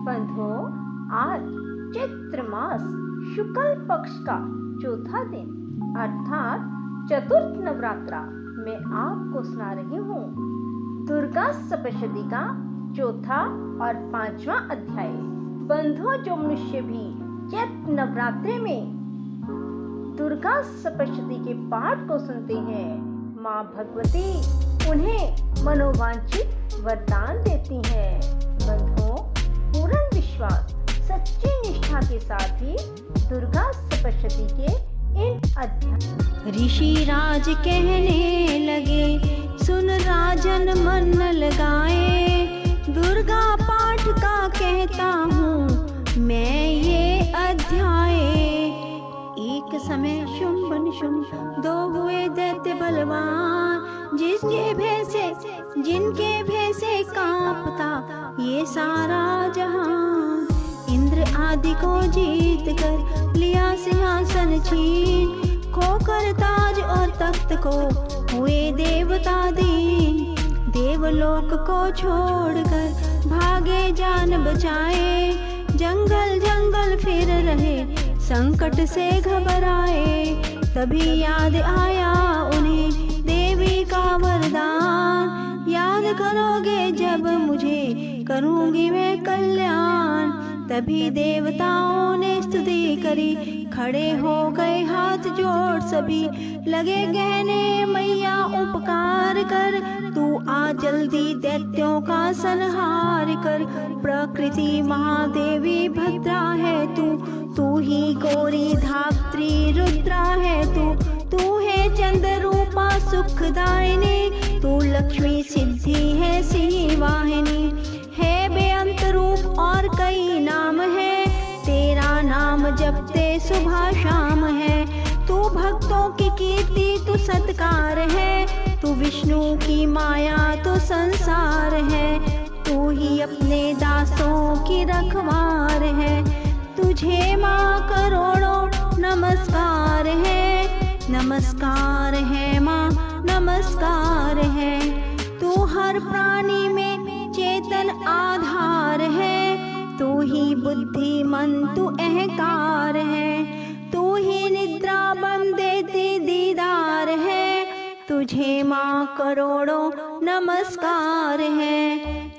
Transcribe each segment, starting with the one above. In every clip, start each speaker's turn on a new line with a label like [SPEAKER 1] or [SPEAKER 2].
[SPEAKER 1] बंधो, आज चैत्र मास शुक्ल पक्ष का चौथा दिन अर्थात चतुर्थ नवरात्रा में आपको सुना रही हूँ दुर्गा सप्तशती का चौथा और 5वां अध्याय। बंधुओं, जो मनुष्य भी चैत्र नवरात्रे में दुर्गा सप्तशती के पाठ को सुनते हैं, माँ भगवती उन्हें मनोवांछित वरदान देती हैं। बंधुओं, पूर्ण विश्वास, सच्ची निष्ठा के साथ ही दुर्गा सप्तशती के इन अध्याय।
[SPEAKER 2] ऋषि राज कहने लगे, सुन राजन मन न लगाए, दुर्गा पाठ का कहता हूँ मैं ये अध्याय। एक समय शुंभ निशुंभ दो हुए दैत्य बलवान, जिनके भय से कांपता ये सारा जहां। इंद्र आदि को जीत कर लिया सिंहासन छीन, खोकर ताज और तख्त को हुए देवता दीन। देवलोक को छोड़कर भागे जान बचाए, जंगल जंगल फिर रहे संकट से घबराए। तभी याद आया उन्हें देवी का वरदान, याद करोगे जब मुझे करूंगी मैं कल्याण। तभी देवताओं ने स्तुति करी, खड़े हो गए हाथ जोड़ सभी, लगे कहने मैया उपकार कर, तू आ जल्दी दैत्यों का संहार कर। प्रकृति महादेवी भद्रा है तू ही गौरी धात्री रुद्रा है तू है चंद्र रूपा सुखदायिनी, तू लक्ष्मी सिद्धि है सिंहवाहिनी। है बेअंत रूप और कई नाम है, तेरा नाम जपते सुबह शाम है। तू भक्तों की कीर्ति तू सत्कार है, तू विष्णु की माया तू संसार है। तू ही अपने दासों की रखवार है, तुझे माँ करोड़ों नमस्कार है। नमस्कार है माँ, नमस्कार है। तू हर प्राणी में चेतन आधार है, तू ही बुद्धिमान तू अहंकार है। तू ही निद्रा बन देती दीदार है, तुझे माँ करोड़ों नमस्कार है।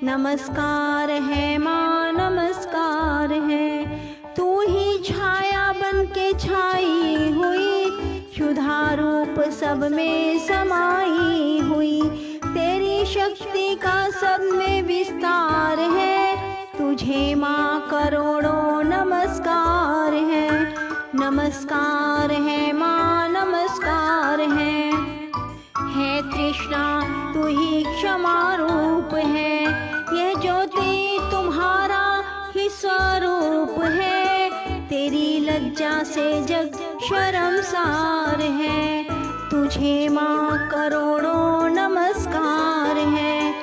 [SPEAKER 2] नमस्कार है माँ, नमस्कार है। तू ही छाया बन के छाई हुई, क्षुधा रूप सब में समाई हुई। तेरी शक्ति का सब में विस्तार है, तुझे माँ करोड़ों नमस्कार है। नमस्कार है माँ, नमस्कार है। तृष्णा तू ही क्षमा रूप है, यह ज्योति तुम्हारा ही स्वरूप है। तेरी लज्जा से जग शर्मसार है, तुझे माँ करोड़ों नमस्कार है।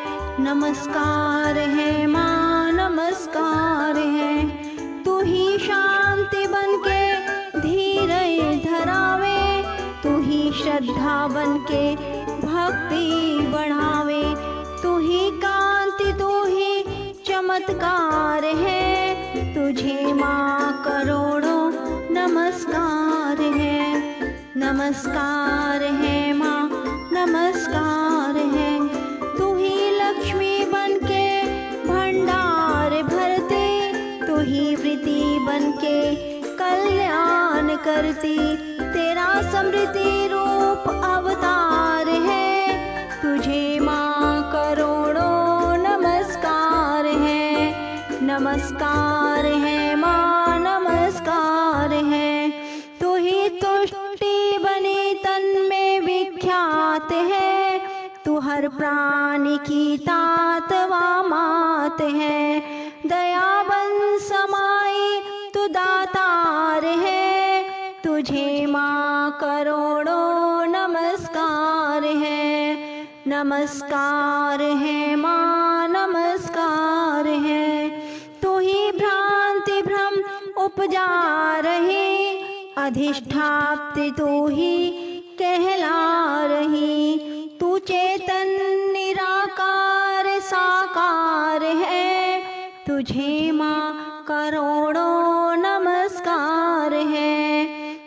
[SPEAKER 2] नमस्कार है माँ, नमस्कार है। तू ही शांति बन के धीरज धरावे, तू ही श्रद्धा बन के भक्ति बढ़ावे। तू ही कांति तू ही चमत्कार है, तुझे माँ करोड़ों नमस्कार है। नमस्कार है माँ, नमस्कार है। तू ही लक्ष्मी बन के भंडार भरते, तू ही वृद्धि बन के कल्याण करती। तेरा समृद्धि रूप अवतार है, तुझे माँ करोड़ों नमस्कार है। नमस्कार है माँ, नमस्कार है। तू ही तुष्टि बनी तन में विख्यात है, तू हर प्राणी की तात व मात है। दयाबन समाई तू दातार है, तुझे माँ करोड़ों नमस्कार है। नमस्कार है माँ, नमस्कार है। तू ही भ्रांति भ्रम उपजा रही, अधिष्ठात्री तू ही कहला रही। तू चेतन निराकार साकार है, तुझे माँ माँ करोड़ों नमस्कार है,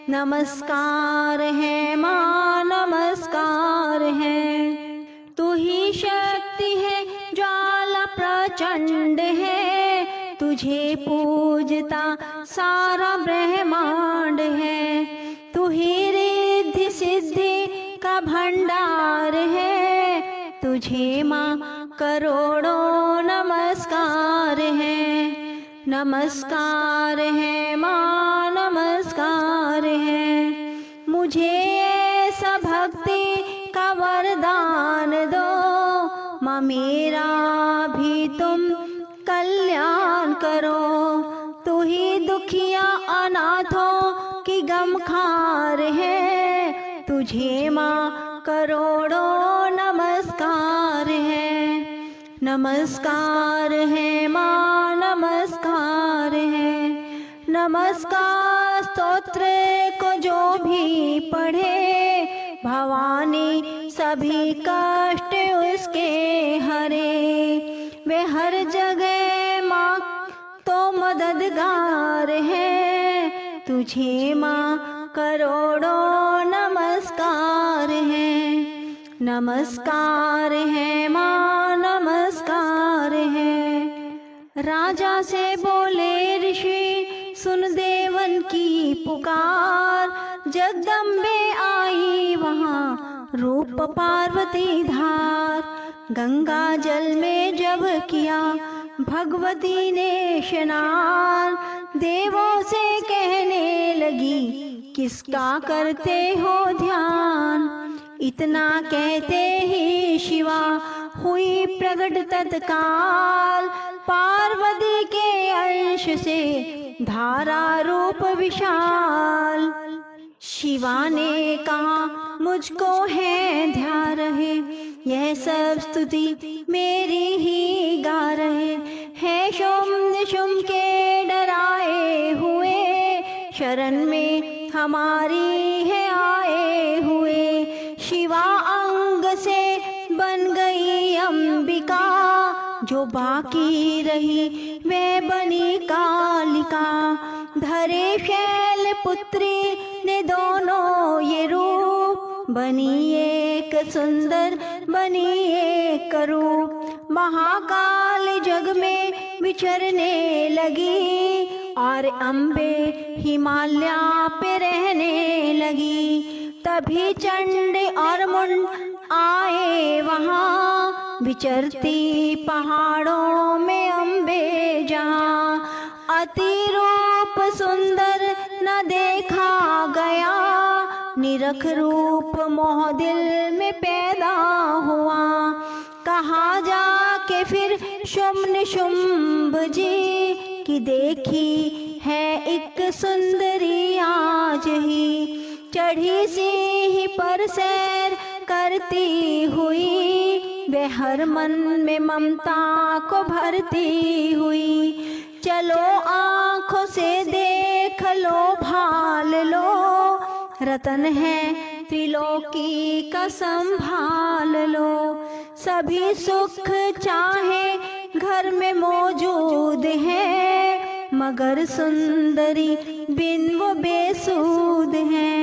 [SPEAKER 2] नमस्कार है माँ, नमस्कार है। तू ही शक्ति है, ज्वाला प्रचंड है, तुझे पूजता सारा ब्रह्मांड है। तू ही रिद्धि सिद्धि का भंडार है, तुझे माँ करोड़ों नमस्कार है, नमस्कार है माँ, नमस्कार है। मुझे ऐसा भक्ति का वरदान दो माँ, मेरा भी तुम कल्याण करो। तू ही दुखिया अनाथों की गमखार है, तुझे माँ करोड़ों नमस्कार है, नमस्कार है माँ, नमस्कार है। नमस्कार स्तोत्र को जो भी पढ़े, भवानी सभी कष्ट उसके हरे। वे हर जगह माँ तो मददगार है, तुझे माँ करोड़ों नमस्कार है, नमस्कार है माँ, नमस्कार है। राजा से बोले ऋषि सुन देवन की पुकार, जगदम्बे आई वहाँ रूप पार्वती धार। गंगा जल में जब किया भगवती ने स्नान, देवों से कहने लगी किसका करते हो ध्यान। इतना कहते ही शिवा हुई प्रकट तत्काल, पार्वती के अंश से धारा रूप विशाल। शिवा ने कहा मुझको है ध्यान रहे, यह सब स्तुति मेरी ही गा रहे हैं। शुम निशुम के डराए हुए, शरण में हमारी है आए हुए। शिवा अंग से बन गई अंबिका, जो बाकी रही वे बनी कालिका। धरे शैल पुत्री ने दोनों ये रूप, बनी एक सुंदर बनी एक रूप। महाकाल जग में विचरने लगी, और अम्बे हिमालय पे रहने लगी। तभी चंड और मुंड आए वहाँ, विचरती पहाड़ों में अम्बे जहाँ। अति रूप सुंदर न देखा गया, निरख रूप मोह दिल में पैदा हुआ। कहा जाके फिर शुम्भ निशुम्भ जी की देखी है एक सुंदरी आज ही। चढ़ी सी ही पर सैर करती हुई, वे हर मन में ममता को भरती हुई। चलो आँखों से देख लो भाल लो, रतन है त्रिलोकी का संभाल लो। सभी सुख चाहे घर में मौजूद है, मगर सुंदरी बिन वो बेसूद है।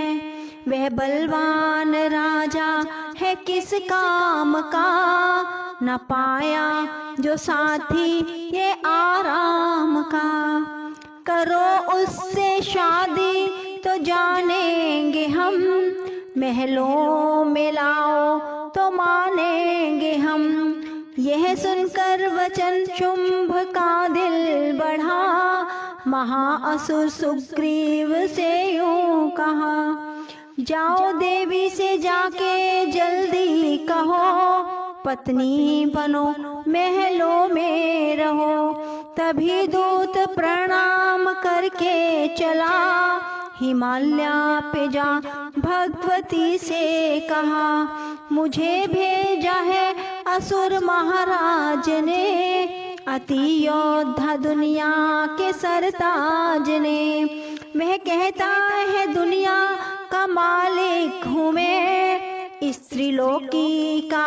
[SPEAKER 2] वह बलवान राजा है किस काम का, न पाया जो साथी ये आराम का। करो उससे शादी तो जानेंगे हम, महलों में लाओ तो मानेंगे हम। यह सुनकर वचन शुंभ का दिल बढ़ा, महाअसुर सुग्रीव से यूं कहा। जाओ देवी से जाके जल्दी कहो, पत्नी बनो महलों में रहो। तभी दूत प्रणाम करके चला, हिमालय पे जा भगवती से कहा। मुझे भेजा है असुर महाराज ने, अति योद्धा दुनिया के सरताज ने। वह कहता है दुनिया का मालिक हूँ मैं, स्त्रीलोकी का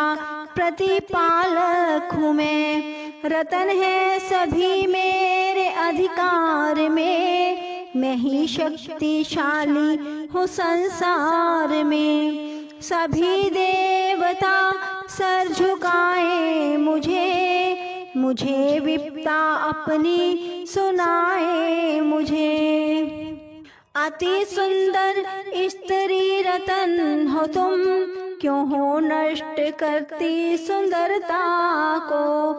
[SPEAKER 2] प्रतिपालक हूँ मैं। रतन है सभी मेरे अधिकार में, मैं ही शक्तिशाली हूँ संसार में। सभी देवता सर झुकाए मुझे विपदा अपनी सुनाए मुझे। अति सुंदर स्त्री रतन हो तुम, क्यों हो नष्ट करती सुंदरता को।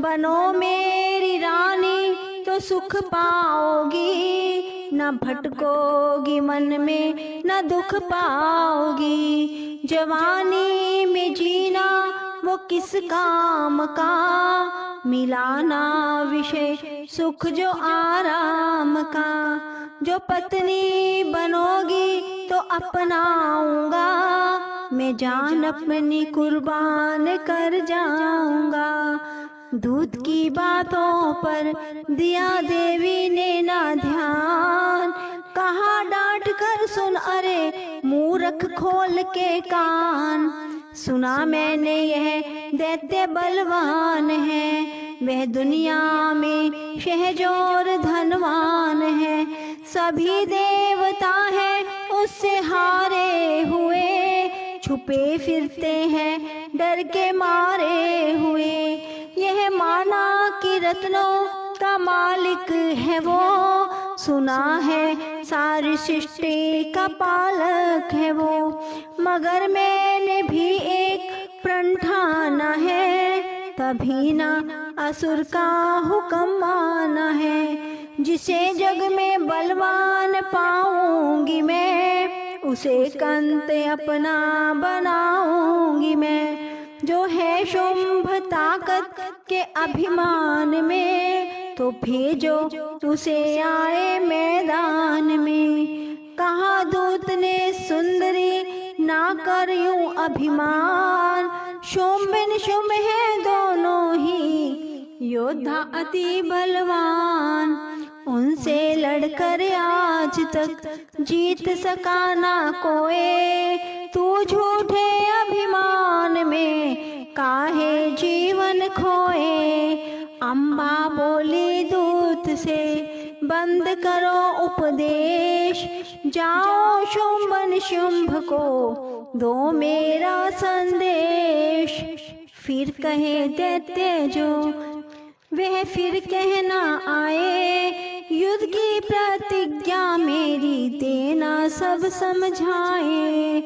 [SPEAKER 2] बनो मेरी रानी तो सुख पाओगी, न भटकोगी मन में न दुख पाओगी। जवानी में जीना वो किस काम का, मिलाना विषय सुख जो आराम का। जो पत्नी बनोगी तो अपनाऊंगा, मैं जान अपनी कुर्बान कर जाऊंगा। दूध की बातों पर दिया देवी ने ना ध्यान, कहा डांट कर सुन अरे मूर्ख खोल के कान। सुना मैंने यह दैत्य बलवान है, वह दुनिया में शहजोर धनवान है। सभी देवता है उससे हारे हुए, छुपे फिरते हैं डर के मारे हुए। यह माना कि रत्नों का मालिक है वो, सुना है सारी सृष्टि का पालक है वो। मगर मैंने भी एक प्रण ठाना है, तभी ना असुर का हुक्म माना है। जिसे जग में बलवान पाऊंगी मैं, उसे कंत अपना बनाऊंगी मैं। जो है शुंभ ताकत के अभिमान में, तो भेजो उसे आए मैदान में। कहा दूत ने सुंदरी ना कर यूं अभिमान, शुंभ निशुंभ है दोनों ही योद्धा अति बलवान। उनसे लड़कर आज तक जीत सका ना कोई, तू झूठे अभिमान में काहे जीवन खोए। अम्बा बोली दूत से बंद करो उपदेश, जाओ शुंभ निशुंभ को दो मेरा संदेश। फिर कहे दैत्य जो वह फिर कहना आए, युद्ध की प्रतिज्ञा मेरी देना सब समझाए।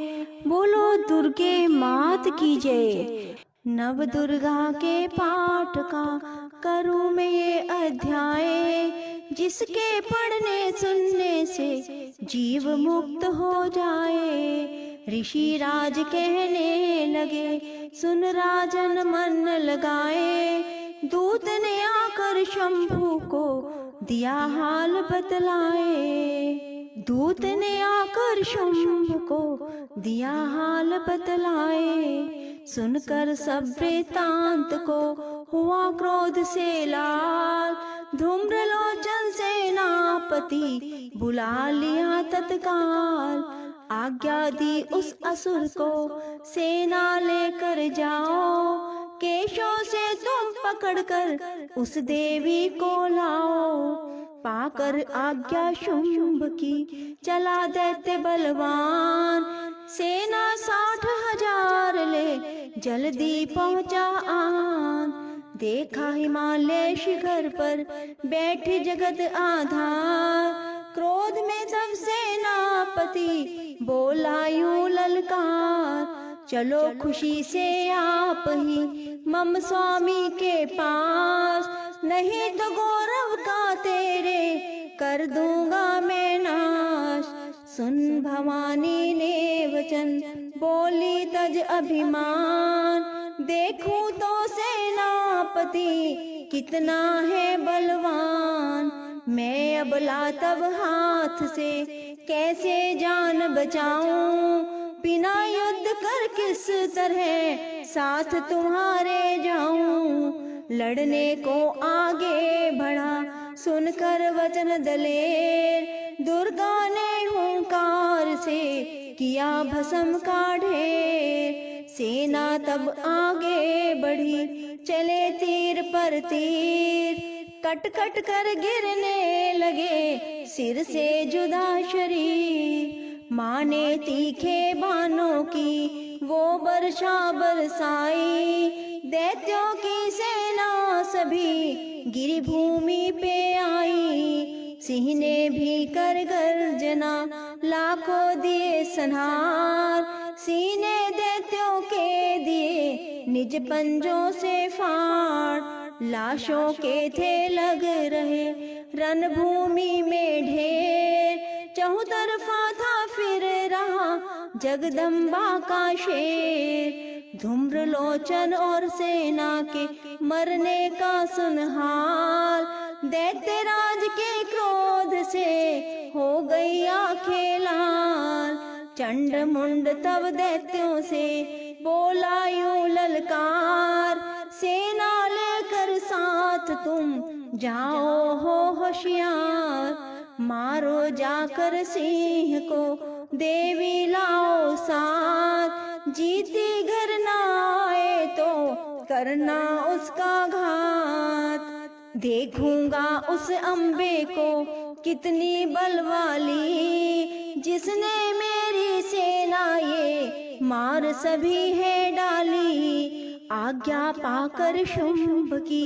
[SPEAKER 2] बोलो दुर्गे मात की जय, नव दुर्गा के पाठ का करूं मैं ये अध्याय। जिसके पढ़ने सुनने से जीव मुक्त हो जाए। ऋषि राज कहने लगे सुन राजन मन लगाए, दूत ने आकर शंभू को दिया हाल बतलाए। दूत ने आकर शंभू को दिया हाल बतलाए। सुनकर सब वृतांत को हुआ क्रोध से लाल, धूम्रलोचन सेनापति बुला लिया तत्काल। आज्ञा दी उस असुर को सेना लेकर जाओ, केशों से तुम पकड़कर उस देवी को लाओ। पाकर आज्ञा शुंभ की चला दैत्य बलवान, सेना 60,000 ले जल्दी पहुंचा आन। देखा हिमालय शिखर पर बैठे जगत आधार, क्रोध में तब सेनापति बोला यूं ललकार। चलो खुशी से आप ही मम स्वामी के पास, नहीं तो गौरव का तेरे कर दूंगा मैं नाश। सुन भवानी ने वचन बोली तज अभिमान, देखूं तो सेनापति कितना है बलवान। मैं अबला तब हाथ से कैसे जान बचाऊं, बिना युद्ध कर किस तरह साथ तुम्हारे जाऊं। लड़ने को आगे बढ़ा सुनकर वचन दलेर, दुर्गा ने हुंकार से किया भस्म का ढेर। सेना तब आगे बढ़ी चले तीर पर तीर, कट कट कर गिरने लगे सिर से जुदा शरीर। माँ ने तीखे बाणों की वो वर्षा बरसाई, दैत्यों की सेना सभी गिरी भूमि पे आई। सिंह ने भी कर गर्जना लाखों दिए संहार, सीने दैत्यों के दिए निज पंजों से फाड़। लाशों के थे लग रहे रणभूमि में ढेर, चौतरफा था फिर रहा जगदम्बा का शेर। धूम्रलोचन और सेना के मरने का सुनहाल, दैत्यराज के क्रोध से हो गई आंखें लाल। चंड मुंड तब दैत्यों से बोला यूं ललकार, सेना लेकर साथ तुम जाओ हो होशियार। मारो जाकर सिंह को देवी लाओ साथ, जीती घर ना आए तो करना उसका घात। देखूंगा उस अम्बे को कितनी बलवाली, जिसने मेरी सेना ये मार सभी है डाली। आज्ञा पाकर शुंभ की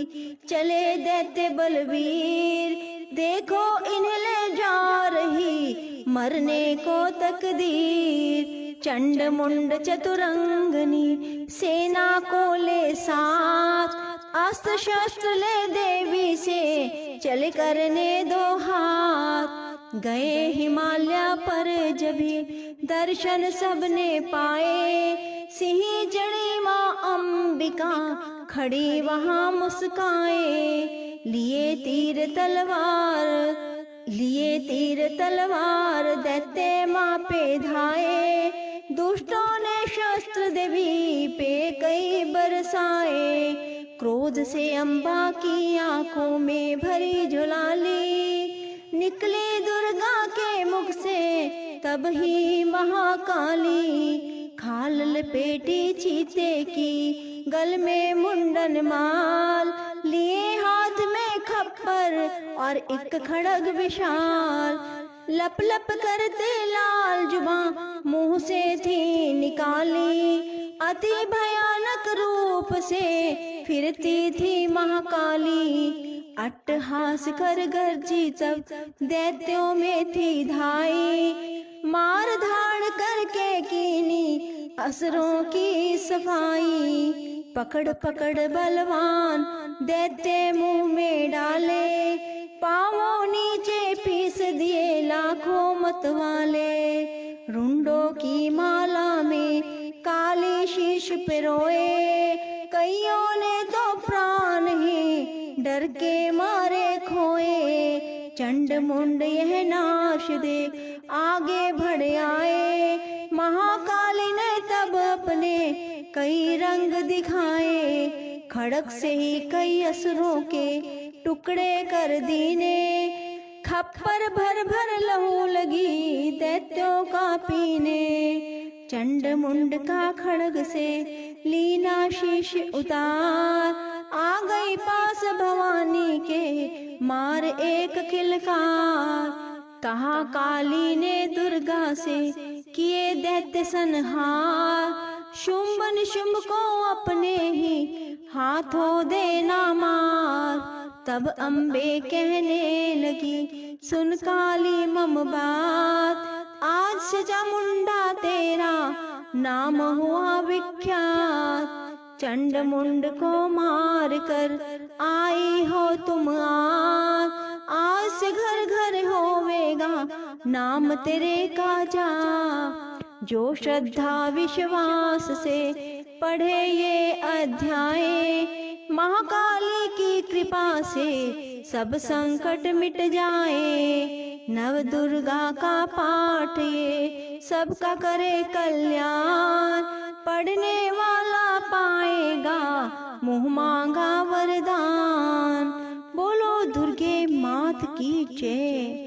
[SPEAKER 2] चले दैत्य बलवीर, देखो इन्हें ले जा रही मरने को तकदीर। चंड मुंड चतुरंगनी सेना को ले साथ, अस्त्र शस्त्र ले देवी से चल करने दो हाथ। गए हिमालय पर जभी दर्शन सबने पाए, सिंह जड़ी माँ अंबिका खड़ी वहाँ मुस्काए। लिए तीर तलवार दैत्य माँ पे धाए, दुष्टों ने शस्त्र देवी पे कई बरसाए। क्रोध से अम्बा की आंखों में भरी ज्वाली, निकली दुर्गा के मुख से तब ही महाकाली। खाल लपेटी चीते की गल में मुंडन माल, लिए हाथ में खप्पर और एक खड़ग विशाल। लप लप करते लाल जुबां मुंह से थी निकाली, अति भयानक रूप से फिरती थी महाकाली। अट्टहास कर गर्जी तब दैत्यों में थी धाई, मार धाड़ करके कीनी असुरों की सफाई। पकड़ पकड़ बलवान दैत्य मुंह में डाले, पांवों नीचे पीस दिए लाखों मतवाले। रुंडों की माला में काली शीश पिरोए, कईयों ने तो प्राण ही डर के मारे खोए। चंड मुंड यह नाश देख आगे बढ़ आए, महाकाली ने तब अपने कई रंग दिखाए। खड़क से ही कई असुरों के टुकड़े कर दीने, खप्पर भर भर लहू लगी दैत्यों का पीने। चंड मुंड का खड़ग से लीना शीश उतार, आ गई पास भवानी के मार एक किलकार। कहा काली ने दुर्गा से किए दैत्य संहार, शुंभ निशुंभ को अपने ही हाथों देना मार। तब अम्बे कहने लगी सुन काली मम बात, आज से चामुंडा तेरा नाम हुआ विख्यात। चंड मुंड को मार कर आई हो तुम आज से घर घर होवेगा नाम तेरे का जा। जो श्रद्धा विश्वास से पढ़े ये अध्याय, महाकाली की कृपा से सब संकट मिट जाए। नव दुर्गा का पाठ ये सबका करे कल्याण, पढ़ने वाला पाएगा मुँह मांगा वरदान। बोलो दुर्गे मात की जय।